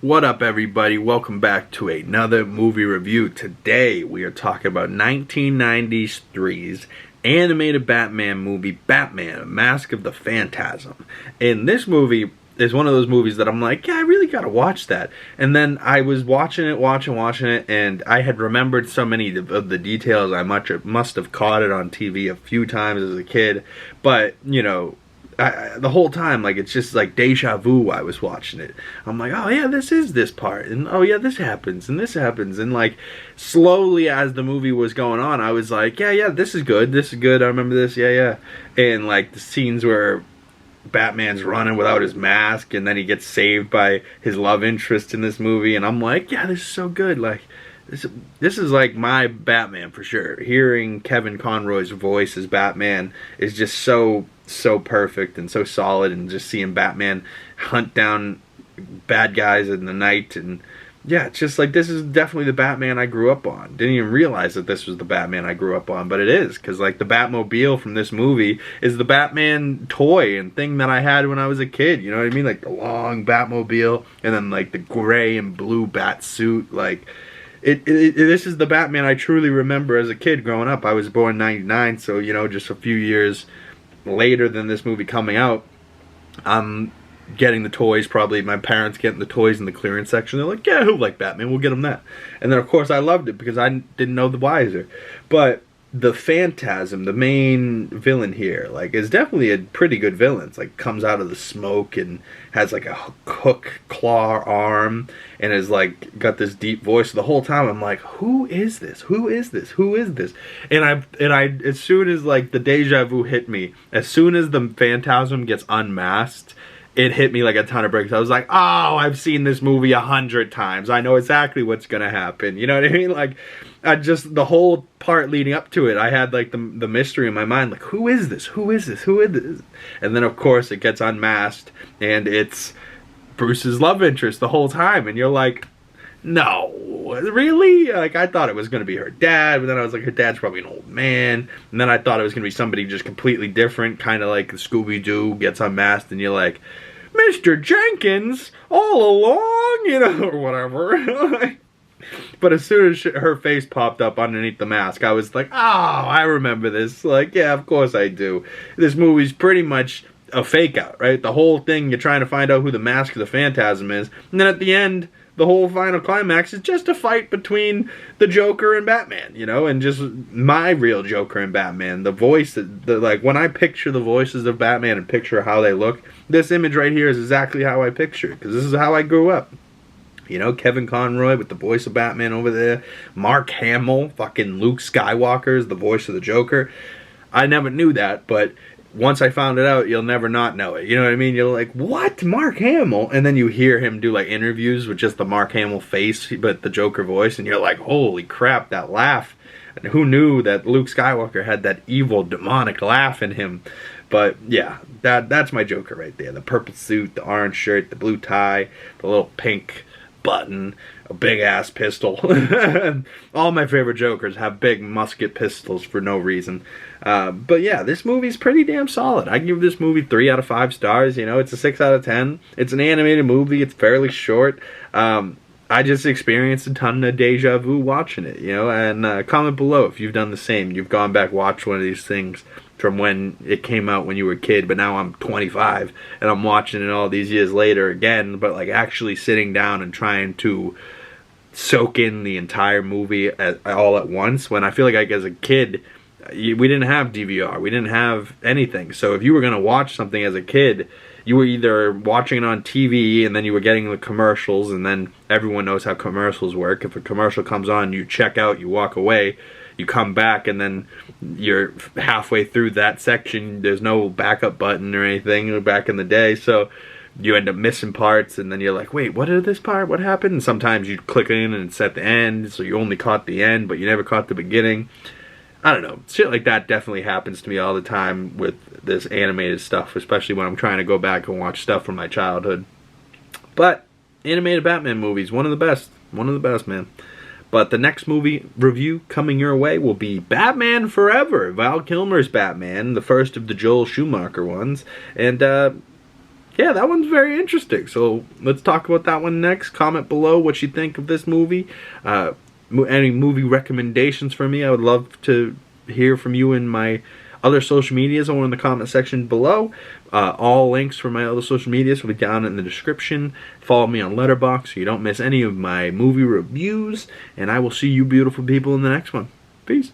What up, everybody? Welcome back to another movie review. Today we are talking about 1993's animated Batman movie, Batman: Mask of the Phantasm. And this movie is one of those movies that I'm like, yeah, I really gotta watch that. And then I was watching it, and I had remembered so many of the details. I must have caught it on TV a few times as a kid, but you know, the whole time, like, it's just like deja vu. I was watching it. I'm like, oh yeah, this is this part, and oh yeah, this happens, and like, slowly as the movie was going on, I was like, yeah, this is good, I remember this, yeah. And like the scenes where Batman's running without his mask, and then he gets saved by his love interest in this movie, and I'm like, yeah, this is so good. Like, this is like my Batman for sure. Hearing Kevin Conroy's voice as Batman is just so perfect and so solid, and just seeing Batman hunt down bad guys in the night, and yeah, it's just like, this is definitely the Batman I grew up on. Didn't even realize that this was the Batman I grew up on, but it is, because like the Batmobile from this movie is the Batman toy and thing that I had when I was a kid, you know what I mean? Like the long Batmobile, and then like the gray and blue bat suit. Like, this is the Batman I truly remember as a kid growing up. I was born in '99, so you know, just a few years later than this movie coming out, I'm getting the toys. Probably my parents getting the toys in the clearance section. They're like, yeah, who like Batman? We'll get him that. And then of course I loved it because I didn't know the wiser. But the Phantasm, the main villain here, like, is definitely a pretty good villain. It's like, comes out of the smoke and has like a hook claw arm, and is like got this deep voice. The whole time I'm like, who is this? Who is this? Who is this? And I as soon as like the deja vu hit me, as soon as the Phantasm gets unmasked, it hit me like a ton of bricks. I was like, oh, I've seen this movie 100 times. I know exactly what's gonna happen. You know what I mean? Like, the whole part leading up to it, I had like the mystery in my mind, like, who is this? Who is this? Who is this? And then of course it gets unmasked, and it's Bruce's love interest the whole time, and you're like, no, really? Like, I thought it was gonna be her dad, but then I was like, her dad's probably an old man, and then I thought it was gonna be somebody just completely different, kind of like Scooby-Doo gets unmasked, and you're like, Mr. Jenkins, all along, you know, or whatever. But as soon as her face popped up underneath the mask, I was like, oh, I remember this. Like, yeah, of course I do. This movie's pretty much a fake out, right? The whole thing, you're trying to find out who the Mask of the Phantasm is, and then at the end, the whole final climax is just a fight between the Joker and Batman, you know, and just my real Joker and Batman. The voice, like, when I picture the voices of Batman and picture how they look, this image right here is exactly how I picture it, because this is how I grew up. You know, Kevin Conroy with the voice of Batman over there. Mark Hamill, fucking Luke Skywalker, is the voice of the Joker. I never knew that, but once I found it out, you'll never not know it. You know what I mean? You're like, what? Mark Hamill? And then you hear him do like interviews with just the Mark Hamill face, but the Joker voice, and you're like, holy crap, that laugh. And who knew that Luke Skywalker had that evil, demonic laugh in him? But yeah, that's my Joker right there. The purple suit, the orange shirt, the blue tie, the little pink button, a big ass pistol. All my favorite Jokers have big musket pistols for no reason. But yeah, this movie's pretty damn solid. I give this movie 3 out of 5 stars. You know, it's a 6 out of 10. It's an animated movie. It's fairly short. I just experienced a ton of deja vu watching it, you know, and comment below if you've done the same. You've gone back, watched one of these things from when it came out when you were a kid, but now I'm 25 and I'm watching it all these years later again, but like actually sitting down and trying to soak in the entire movie all at once, when I feel like as a kid, we didn't have DVR, we didn't have anything. So if you were going to watch something as a kid, you were either watching it on TV and then you were getting the commercials, and then everyone knows how commercials work. If a commercial comes on, you check out, you walk away, you come back, and then you're halfway through that section. There's no backup button or anything back in the day, so you end up missing parts, and then you're like, wait, what is this part? What happened? And sometimes you click in and it's at the end, so you only caught the end, but you never caught the beginning. I don't know. Shit like that definitely happens to me all the time with this animated stuff, especially when I'm trying to go back and watch stuff from my childhood. But animated Batman movies, one of the best. One of the best, man. But the next movie review coming your way will be Batman Forever, Val Kilmer's Batman, the first of the Joel Schumacher ones. And yeah, that one's very interesting. So let's talk about that one next. Comment below what you think of this movie. Any movie recommendations for me, I would love to hear from you in my other social medias or in the comment section below. All links for my other social medias will be down in the description. Follow me on Letterboxd so you don't miss any of my movie reviews. And I will see you beautiful people in the next one. Peace.